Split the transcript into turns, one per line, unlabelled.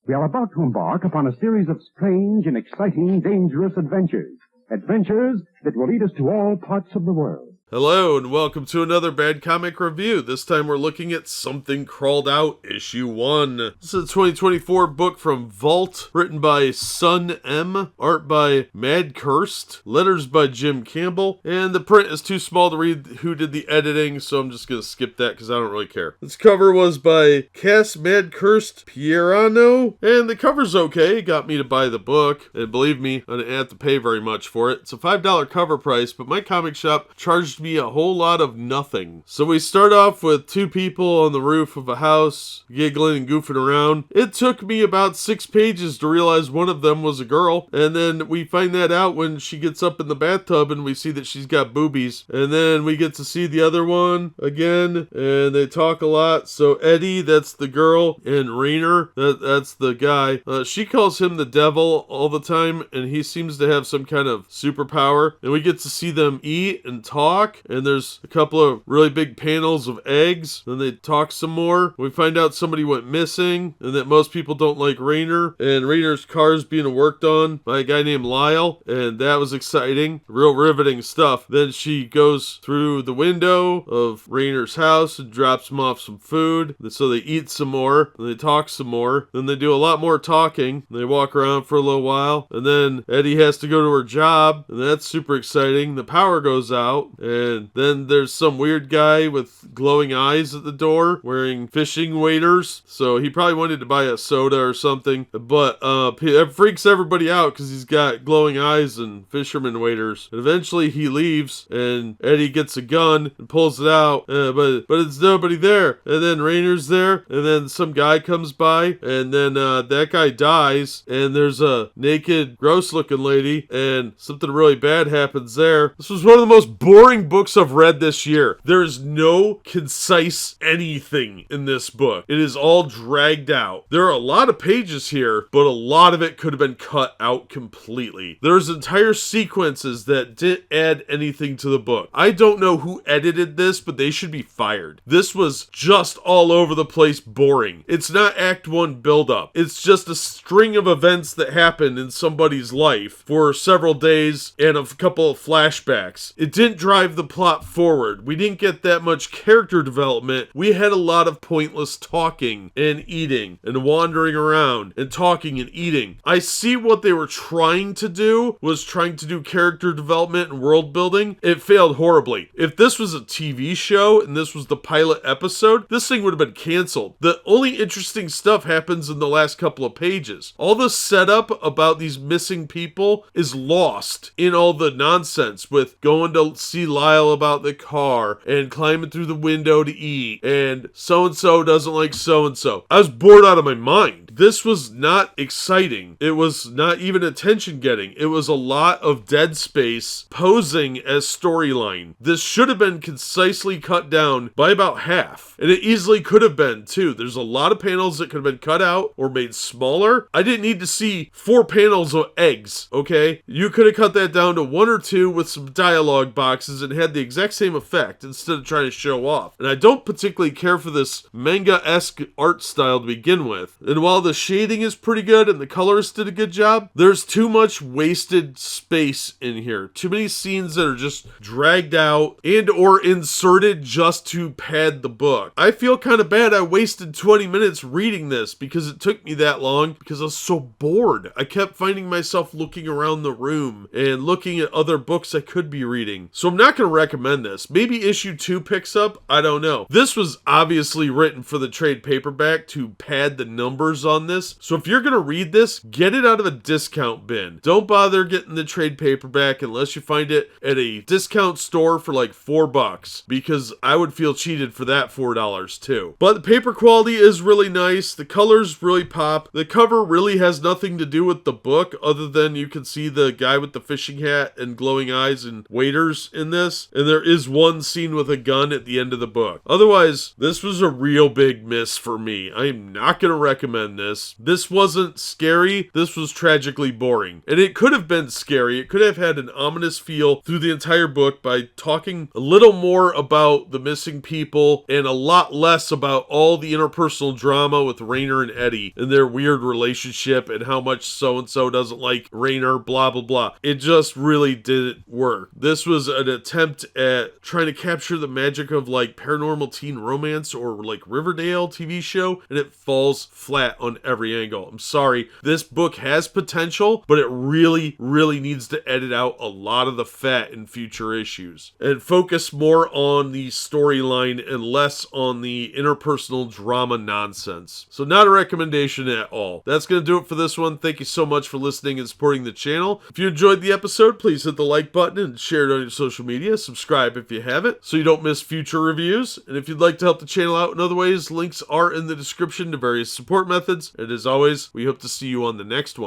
We are about to embark upon a series of strange and exciting, dangerous adventures. Adventures that will lead us to all parts of the world.
Hello, and welcome to another Bad Comic Review. This time we're looking at Something Crawled Out, Issue 1. This is a 2024 book from Vault, written by Sun M, art by Madcursed, letters by Jim Campbell, and the print is too small to read who did the editing, so I'm just going to skip that because I don't really care. This cover was by Cass Madcursed Peirano, and the cover's okay. It got me to buy the book, and believe me, I didn't have to pay very much for it. It's a $5 cover price, but my comic shop charged me a whole lot of nothing. So we start off with two people on the roof of a house, giggling and goofing around. It took me about 6 pages to realize one of them was a girl, and then we find that out when she gets up in the bathtub and we see that she's got boobies. And then we get to see the other one again, and they talk a lot. So Eddie, that's the girl, and Rainer, that's the guy. She calls him the devil all the time, and he seems to have some kind of superpower. And we get to see them eat and talk. And there's a couple of really big panels of eggs. Then they talk some more. We find out somebody went missing and that most people don't like Rainer. And Rainer's car is being worked on by a guy named Lyle. And that was exciting. Real riveting stuff. Then she goes through the window of Rainer's house and drops him off some food. So they eat some more. And they talk some more. Then they do a lot more talking. They walk around for a little while. And then Eddie has to go to her job. And that's super exciting. The power goes out. And then there's some weird guy with glowing eyes at the door wearing fishing waders. So he probably wanted to buy a soda or something. But it freaks everybody out because he's got glowing eyes and fisherman waders. And eventually he leaves and Eddie gets a gun and pulls it out. But it's nobody there. And then Rainer's there. And then some guy comes by. And then that guy dies. And there's a naked, gross looking lady. And something really bad happens there. This was one of the most boring books I've read this year. There is no concise anything in this book. It is all dragged out. There are a lot of pages here, but a lot of it could have been cut out completely. There's entire sequences that didn't add anything to the book. I don't know who edited this, but they should be fired. This was just all over the place boring. It's not Act 1 buildup. It's just a string of events that happened in somebody's life for several days and a couple of flashbacks. It didn't drive the plot forward. We didn't get that much character development. We had a lot of pointless talking and eating and wandering around and talking and eating. I see what they were trying to do was trying to do character development and world building. It failed horribly. If this was a TV show and this was the pilot episode, this thing would have been canceled. The only interesting stuff happens in the last couple of pages. All the setup about these missing people is lost in all the nonsense with going to see Lyle about the car and climbing through the window to eat and so-and-so doesn't like so-and-so. I was bored out of my mind. This was not exciting. It was not even attention-getting. It was a lot of dead space posing as storyline. This should have been concisely cut down by about half. And it easily could have been, too. There's a lot of panels that could have been cut out or made smaller. I didn't need to see 4 panels of eggs, okay? You could have cut that down to 1 or 2 with some dialogue boxes and had the exact same effect instead of trying to show off. And I don't particularly care for this manga-esque art style to begin with. And while the shading is pretty good and the colorist did a good job, there's too much wasted space in here. Too many scenes that are just dragged out and or inserted just to pad the book. I feel kind of bad I wasted 20 minutes reading this because it took me that long because I was so bored. I kept finding myself looking around the room and looking at other books I could be reading. So I'm not going to recommend this. Maybe issue 2 picks up. I don't know. This was obviously written for the trade paperback to pad the numbers on this. So if you're going to read this, get it out of a discount bin. Don't bother getting the trade paperback unless you find it at a discount store for like $4 because I would feel cheated for that $4 too. But the paper quality is really nice. The colors really pop. The cover really has nothing to do with the book other than you can see the guy with the fishing hat and glowing eyes and waders in this. And there is one scene with a gun at the end of the book. Otherwise, this was a real big miss for me. I am not going to recommend this. This wasn't scary, this was tragically boring. And it could have been scary, it could have had an ominous feel through the entire book by talking a little more about the missing people and a lot less about all the interpersonal drama with Rainer and Eddie and their weird relationship and how much so-and-so doesn't like Rainer, blah, blah, blah. It just really didn't work. This was an attempt at trying to capture the magic of like paranormal teen romance or like Riverdale TV show, and it falls flat on every angle. I'm sorry. This book has potential, but it really, really needs to edit out a lot of the fat in future issues and focus more on the storyline and less on the interpersonal drama nonsense. So not a recommendation at all. That's going to do it for this one. Thank you so much for listening and supporting the channel. If you enjoyed the episode, please hit the like button and share it on your social media. Subscribe if you haven't so you don't miss future reviews. And if you'd like to help the channel out in other ways, links are in the description to various support methods. And as always, we hope to see you on the next one.